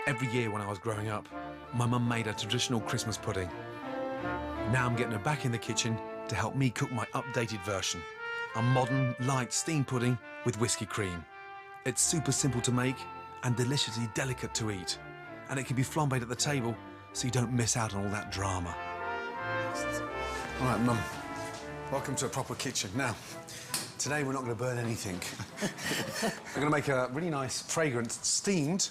Every year when I was growing up, my mum made a traditional Christmas pudding. Now I'm getting her back in the kitchen to help me cook my updated version, a modern, light steam pudding with whiskey cream. It's super simple to make and deliciously delicate to eat. And it can be flambéed at the table so you don't miss out on all that drama. All right, Mum, welcome to a proper kitchen. Now, today we're not going to burn anything. We're going to make a really nice, fragrant, steamed,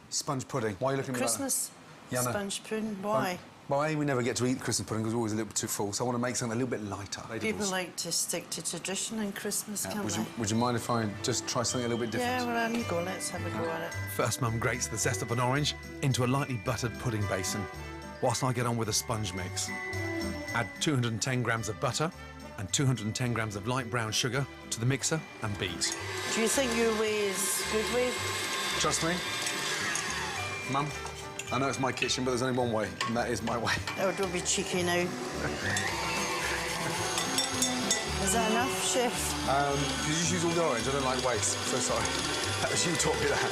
sponge pudding. Why are you looking at me like that? Christmas sponge pudding, why? Why? We never get to eat Christmas pudding because we're always a little bit too full, so I want to make something a little bit lighter. People like to stick to tradition in Christmas, can't they? Would you mind if I just try something a little bit different? Yeah, well, on you go. Let's have a go at it. First, Mum grates the zest of an orange into a lightly buttered pudding basin, whilst I get on with a sponge mix. Add 210 grams of butter and 210 grams of light brown sugar to the mixer and beat. Do you think your way is good way? Trust me, Mum, I know it's my kitchen, but there's only one way, and that is my way. Oh, don't be cheeky now. Is that enough, Chef? Did you just use all the orange? I don't like waste, so sorry. That was you taught me that.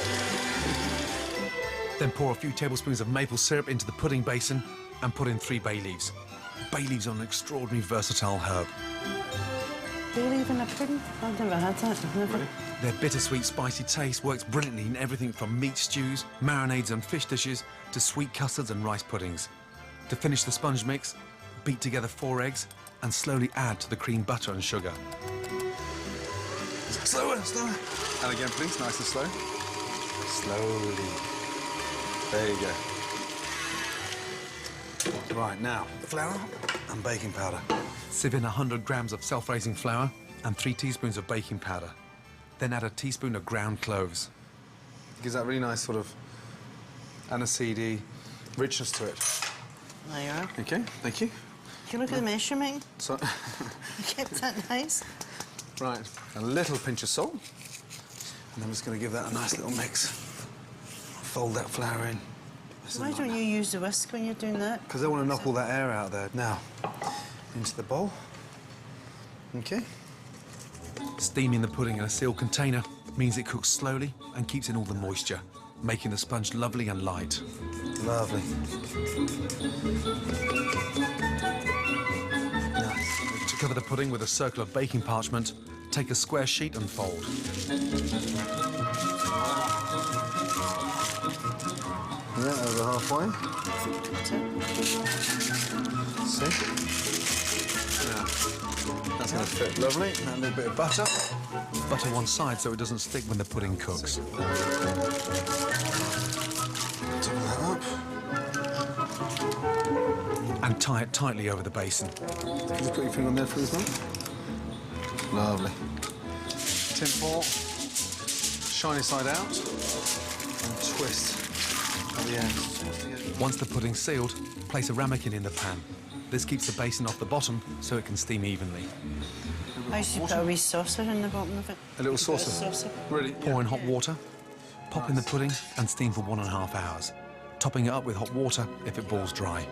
Then pour a few tablespoons of maple syrup into the pudding basin and put in 3 bay leaves. Bay leaves are an extraordinarily versatile herb. Bay leaf in a pudding? I've never had that. Never. Really? Their bittersweet, spicy taste works brilliantly in everything from meat stews, marinades and fish dishes to sweet custards and rice puddings. To finish the sponge mix, beat together 4 eggs and slowly add to the cream butter and sugar. Slower, slower. And again, please, nice and slow. Slowly. There you go. Right, now, flour and baking powder. Sieve in 100 grams of self-raising flour and 3 teaspoons of baking powder. Then add a teaspoon of ground cloves. Gives that really nice sort of aniseedy richness to it. There you are. Okay, thank you. Can you look at the measurement? So, You kept that nice. right, a little pinch of salt. And I'm just going to give that a nice little mix. Fold that flour in. Why don't you use the whisk when you're doing that? Because I want to knock all that air out there. Now, into the bowl. Okay. Steaming the pudding in a sealed container means it cooks slowly and keeps in all the moisture, making the sponge lovely and light. Lovely. Nice. To cover the pudding with a circle of baking parchment, take a square sheet and fold. Yeah, over halfway. See? Now, that's going to fit lovely. And a little bit of butter. Butter one side so it doesn't stick when the pudding cooks. Top that up. And tie it tightly over the basin. Can you just put your finger on there for this one? Lovely. Tin foil, shiny side out, and twist at the end. Once the pudding's sealed, place a ramekin in the pan. This keeps the basin off the bottom so it can steam evenly. I used to put a wee saucer in the bottom of it. A little saucer? Really? Pour in hot water, pop in the pudding and steam for 1.5 hours, topping it up with hot water if it boils dry.